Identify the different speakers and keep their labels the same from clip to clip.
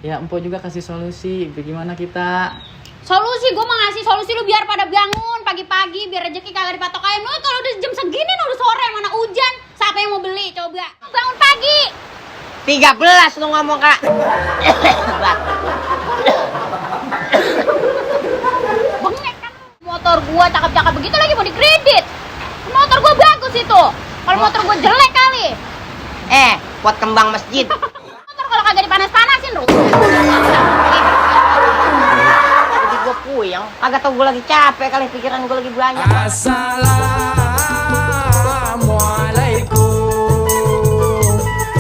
Speaker 1: Ya Empo juga kasih solusi, bagaimana kita?
Speaker 2: Solusi, gue mau ngasih solusi lu biar pada bangun pagi-pagi, biar rezeki kagak dipatok ayam. Lu kalau udah jam segini udah sore, mana hujan, siapa yang mau beli? Coba bangun pagi.
Speaker 3: 13 lu ngomong, Kak.
Speaker 2: Bengek kan. Motor gua cakep-cakep begitu lagi mau dikredit. Motor gua bagus itu. Kalau motor gua jelek kali.
Speaker 3: Buat kembang masjid.
Speaker 2: Motor kalau kagak dipanas-panasin lu.
Speaker 3: Jadi gue puyeng. Agak tau gue lagi capek kali, pikiran gue lagi banyak.
Speaker 4: Assalamualaikum.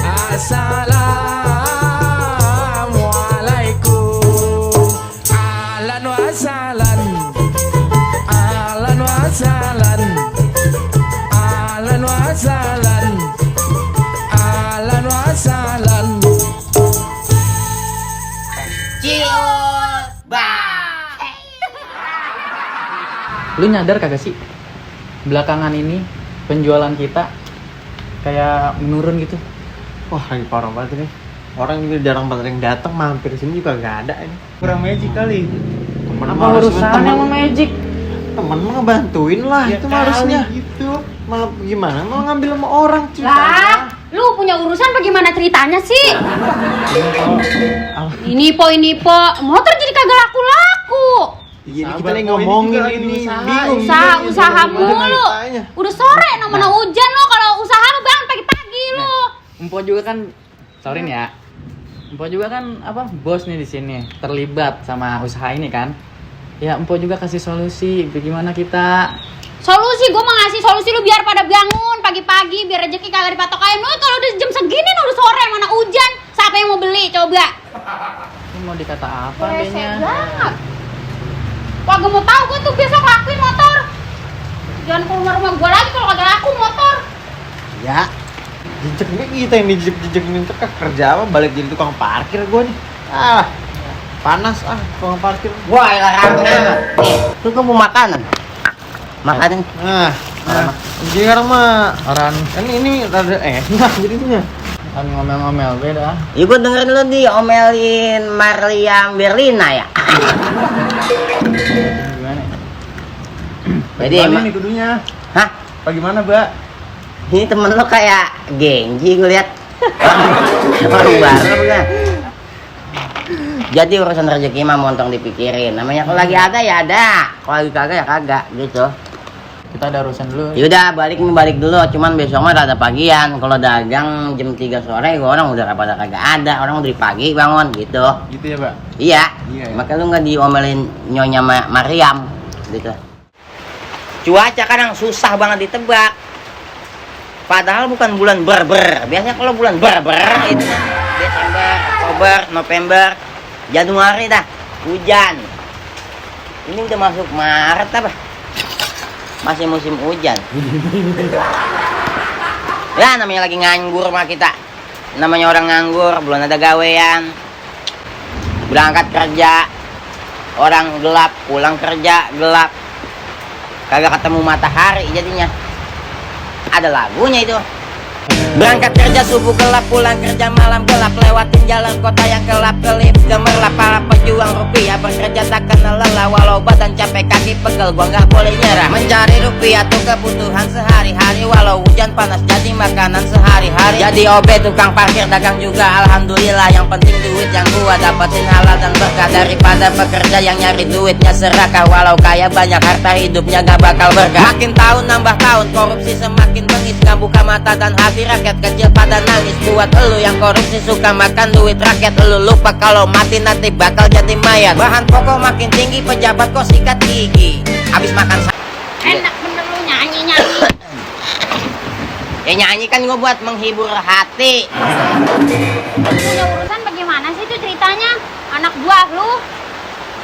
Speaker 4: Assalamualaikum. Ahlan wa sahlan. Ahlan wa sahlan. Ahlan wa sahlan. Ahlan wa sahlan.
Speaker 3: Cius, bang.
Speaker 1: Lu nyadar kagak sih? Belakangan ini penjualan kita kayak menurun gitu.
Speaker 5: Wah, lagi parah banget nih. Orang juga jarang banget yang datang, mampir sini juga gak ada ini. Kurang magic kali. Temen
Speaker 1: Apa urusannya sama Magic?
Speaker 5: Temen mah ngebantuin lah,
Speaker 1: Ya
Speaker 5: itu
Speaker 1: kali.
Speaker 5: harusnya gitu. Malah gimana? Malah ngambil sama orang cuy.
Speaker 2: Lah, lu punya urusan bagaimana ceritanya sih? Ini po, motor jadi kagak laku-laku.
Speaker 5: Iya, kita
Speaker 1: Sabar,
Speaker 5: lagi
Speaker 1: Po, ini
Speaker 5: ngomongin
Speaker 1: juga lagi
Speaker 5: ini,
Speaker 1: usaha.
Speaker 5: bingung.
Speaker 2: Usaha mulu.
Speaker 5: ceritanya.
Speaker 2: Udah sore, mana hujan lo kalau usaha lu bangun pagi-pagi lu.
Speaker 1: Empo juga kan, sorry nih ya. Empo juga kan bos nih di sini, terlibat sama usaha ini kan. Ya Empo juga kasih solusi, bagaimana kita?
Speaker 2: Solusi, gue mau ngasih solusi lu biar pada bangun pagi-pagi, biar rezeki kagak dipatok ayam. Lu kalau udah jam segini udah sore, mana hujan, siapa yang mau beli? Coba.
Speaker 1: Ini mau dikata apa
Speaker 2: Rese
Speaker 1: adanya?
Speaker 2: banget. Wah, gue mau tahu gue tuh besok lakuin motor. Jangan ke rumah gue lagi kalau kagak laku motor.
Speaker 5: Ya, jejeknya kita yang dijejek ini ntar kerja apa? Balik jadi tukang parkir gue nih. Ah, panas tukang parkir.
Speaker 3: Wah, elah rame amat. Nih, lu kan mau makanan. Makanan.
Speaker 5: Nah, jadi sekarang mah
Speaker 1: Orang
Speaker 5: kan ini rada enak jadinya.
Speaker 1: kan ngomel-ngomel beda.
Speaker 3: Ya gue dengerin lu diomelin Mariam Berlina ya.
Speaker 1: Gimana?
Speaker 3: Jadi
Speaker 5: Balik
Speaker 3: emang,
Speaker 5: nih kudunya.
Speaker 3: hah?
Speaker 5: Bagaimana, Mbak?
Speaker 3: Ini temen lu kayak Genji gue lihat. Orang baru kan. Jadi urusan rezeki mah montong dipikirin. Namanya kalau lagi ada ya ada, kalau lagi kagak ya kagak gitu.
Speaker 1: Kita ada urusan dulu.
Speaker 3: Yaudah balik dulu, cuman besok mah rada pagian. Kalau dagang jam 3 sore gua orang udah pada kagak ada, orang udah pagi bangun gitu.
Speaker 5: Gitu ya, Mbak?
Speaker 3: Iya.
Speaker 5: Iya, ya.
Speaker 3: Makanya lu nggak diomelin nyonya Mariam gitu. Cuaca kadang susah banget ditebak. Padahal bukan bulan berber. Biasanya kalau bulan berber itu Desember, Oktober, November, Januari dah hujan. Ini udah masuk Maret apa? Masih musim hujan. Ya namanya lagi nganggur mah kita. Namanya orang nganggur, belum ada gawean. Berangkat kerja, orang gelap, pulang kerja gelap. Kagak ketemu matahari jadinya. Ada lagunya itu. Berangkat kerja subuh gelap, pulang kerja malam gelap, lewatin jalan kota yang kelap-kelip, gemerlap para pejuang rupiah, bekerja tak kenal lelah, walau badan capek kaki pegel, gua nggak boleh nyerah, mencari rupiah tuh kebutuhan sehari-hari, walau hujan panas jadi makanan sehari-hari, jadi OB tukang parkir dagang juga, alhamdulillah, yang penting duit yang gua dapetin halal dan berkah, daripada pekerja yang nyari duitnya serakah, walau kaya banyak harta hidupnya gak bakal berkah, makin tahun nambah tahun, korupsi semakin bengis, gak buka mata dan hati rakyat kecil pada nangis. Buat elu yang korupsi suka makan duit rakyat, elu lupa kalau mati nanti bakal jadi mayat. Bahan pokok makin tinggi, pejabat kok sikat gigi. Abis makan
Speaker 2: Enak bener lu nyanyi.
Speaker 3: ya nyanyi kan gue buat menghibur hati.
Speaker 2: Punya urusan bagaimana sih itu ceritanya? Anak buah lu.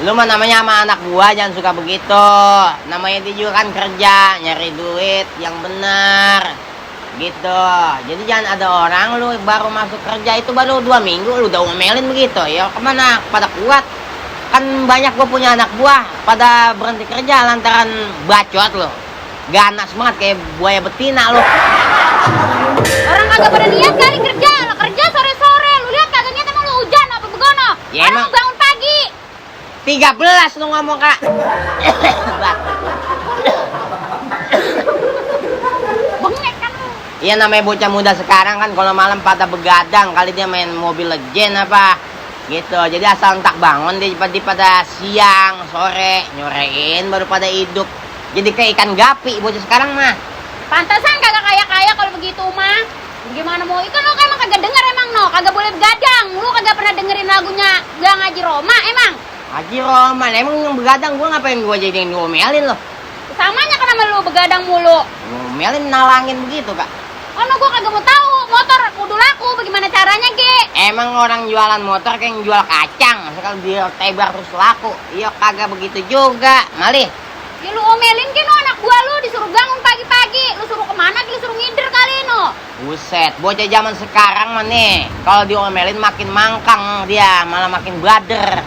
Speaker 3: Lu mah namanya sama anak gua jangan suka begitu. Namanya dia juga kan kerja, nyari duit yang bener gitu. Jadi jangan ada orang lu baru masuk kerja itu baru 2 minggu lu udah ngomelin begitu. Ya kemana? Pada kuat. Kan banyak gua punya anak buah pada berhenti kerja lantaran bacot lu. Ganas banget kayak buaya betina lu.
Speaker 2: Orang kagak pada niat kali kerja sore-sore. Lu lihat kagak niat emang lu hujan apa begono?
Speaker 3: Ya
Speaker 2: Orang
Speaker 3: emang
Speaker 2: mau bangun pagi.
Speaker 3: 13 lu ngomong, Kak.
Speaker 2: Bengek kan lu.
Speaker 3: Iya namanya bocah muda sekarang kan kalau malam pada begadang kali dia main Mobile Legend apa gitu. Jadi asal entak bangun dia pada siang sore nyorein baru pada hidup. Jadi kayak ikan gapi bocah sekarang mah.
Speaker 2: Pantesan kagak kaya-kaya kalau begitu mah. Gimana mau ikan lu kan emang kagak denger emang no, kagak boleh begadang. Lu kagak pernah dengerin lagunya Gang Haji Roma emang.
Speaker 3: Haji Roman emang yang begadang gua ngapain gua jadi ngomelin loh.
Speaker 2: Samanya kan sama lu begadang mulu.
Speaker 3: Ngomelin nalangin begitu, Kak.
Speaker 2: Oh no, gua kagak mau tahu motor kudu laku bagaimana caranya ge.
Speaker 3: Emang orang jualan motor kayak yang jual kacang, sekali dia tebar terus laku. Iya kagak begitu juga, malih.
Speaker 2: Ya lu omelin ke no anak gua lu disuruh bangun pagi-pagi. Lu suruh kemana? Lu suruh ngider kali no.
Speaker 3: Buset, bocah zaman sekarang mah nih, kalau diomelin makin mangkang dia, malah makin bader.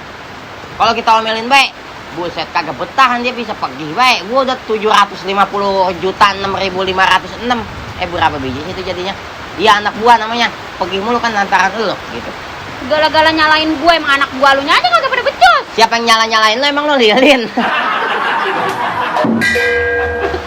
Speaker 3: Kalau kita omelin baik, buset kagak betahan dia bisa pergi baik. Gua udah 750 juta 6.506. Berapa biji itu jadinya? Iya anak gua namanya. Pergi mulu kan lantaran lu gitu.
Speaker 2: Gala-gala nyalain gue emang anak gua lu aja kagak pada becus.
Speaker 3: Siapa yang nyala-nyalain lu emang lu lilin?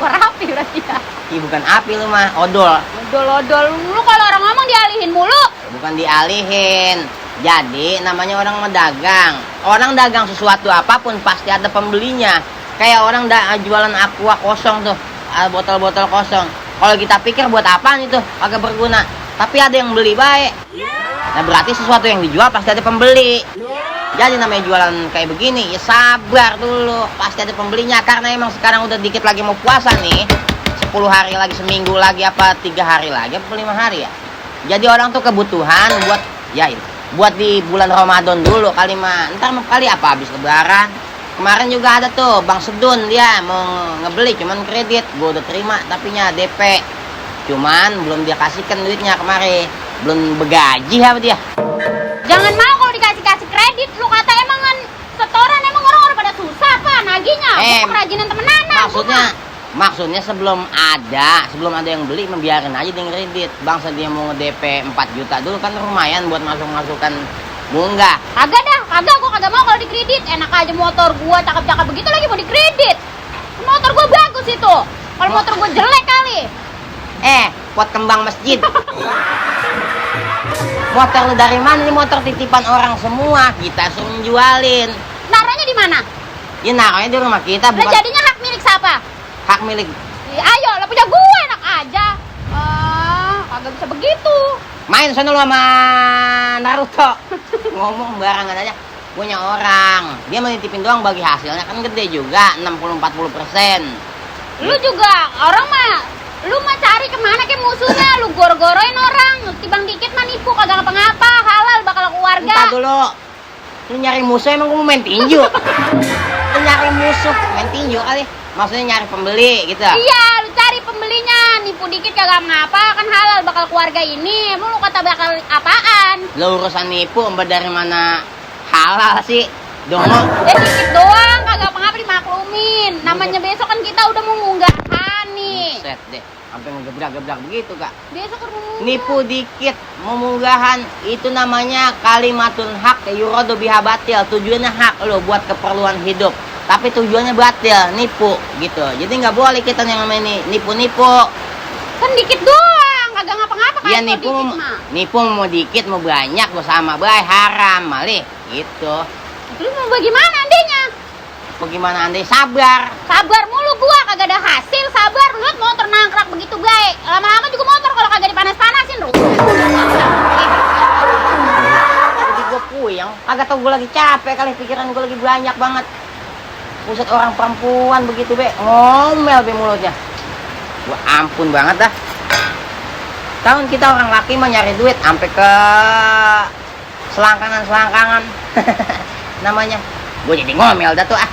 Speaker 2: Kok rapi berarti ya.
Speaker 3: Ih bukan api lu mah, odol.
Speaker 2: Odol-odol lu kalau orang ngomong dialihin mulu.
Speaker 3: Bukan dialihin. Jadi namanya orang dagang. Orang dagang sesuatu apapun pasti ada pembelinya. Kayak orang jualan aqua kosong tuh, botol-botol kosong. Kalau kita pikir buat apaan itu, agak berguna. Tapi ada yang beli baik. Nah berarti sesuatu yang dijual pasti ada pembeli. Jadi namanya jualan kayak begini, ya sabar dulu. Pasti ada pembelinya. Karena emang sekarang udah dikit lagi mau puasa nih. 10 hari lagi, seminggu lagi, apa 3 hari lagi, apa 5 hari ya. Jadi orang tuh kebutuhan buat, ya itu. Buat di bulan Ramadan dulu kali mah. Ntar kali apa habis lebaran. Kemarin juga ada tuh Bang Sedun dia mau ngebeli cuman kredit. Gue udah terima tapi nya DP. Cuman belum dia kasihkan duitnya kemarin. Belum begaji apa dia.
Speaker 2: Jangan mau kalau dikasih kredit. Lu kata emang kan setoran emang orang pada susah apa naginya. Gua kerajinan temenanan.
Speaker 3: Maksudnya sebelum ada yang beli membiarin aja dia kredit. Bangsa dia mau nge-DP 4 juta dulu kan lumayan buat masuk-masukan bunga.
Speaker 2: Kagak dah, gua kagak mau kalau dikredit. Enak aja motor gua cakep-cakep begitu lagi mau dikredit. Motor gua bagus itu. Kalau motor gua jelek kali.
Speaker 3: Pot kembang masjid. Motor lu dari mana nih? Motor titipan orang semua. Kita suruh jualin.
Speaker 2: Naruhnya di mana?
Speaker 3: Ya naruhnya di rumah kita
Speaker 2: Lah
Speaker 3: bukan
Speaker 2: jadinya hak milik siapa?
Speaker 3: hak milik.
Speaker 2: Ayo, lah punya gue enak aja. Kagak bisa begitu.
Speaker 3: Main sana lu sama Naruto. Ngomong barangan aja. Punya orang. Dia mau nitipin doang bagi hasilnya kan gede juga 60-40%.
Speaker 2: Lu juga orang mah lu mah cari kemana ke musuhnya, lu gor-goroin orang, tibang dikit mah nipu kagak ngapa-ngapa, halal bakal keluarga.
Speaker 3: Entar dulu. Lu nyari musuh emang gua mau main tinju. Lu nyari musuh main tinju kali. Maksudnya nyari pembeli gitu.
Speaker 2: Iya, lu cari pembelinya, nipu dikit kagak ngapa, kan halal bakal keluarga ini. Emang lu kata bakal apaan?
Speaker 3: Lu urusan nipu mbak dari mana halal sih? Dongo.
Speaker 2: Dikit doang, kagak apa-apa dimaklumin. Namanya besok kan kita udah mau munggahan nih.
Speaker 3: Set deh. Sampai ngegebrak-gebrak begitu, Kak.
Speaker 2: Besok kan mau
Speaker 3: Nipu dikit, memunggahan, itu namanya kalimatun hak, yuradu biha batil. Tujuannya hak lo buat keperluan hidup. Tapi tujuannya batil, nipu gitu. Jadi nggak boleh kita yang namanya nipu-nipu.
Speaker 2: kan dikit doang, kagak ngapa-ngapa
Speaker 3: Ya
Speaker 2: kayak
Speaker 3: nipu,
Speaker 2: dikit mah.
Speaker 3: nipu mau dikit mau banyak mau sama baik haram malih gitu.
Speaker 2: Lu mau bagaimana andainya?
Speaker 3: Bagaimana andai sabar?
Speaker 2: Sabar mulu gua, kagak ada hasil, sabar. Lu liat motor nangkrak begitu baik. Lama-lama juga motor kalau kagak dipanas-panasin rusak.
Speaker 3: Jadi gue puyeng, kagak tau gue lagi capek kali, pikiran gue lagi banyak banget. Buset orang perempuan begitu be, ngomel be mulutnya. Gua ampun banget dah. Tahun kita orang laki mah nyari duit sampai ke selangkangan namanya. Gue jadi ngomel dah tuh ah.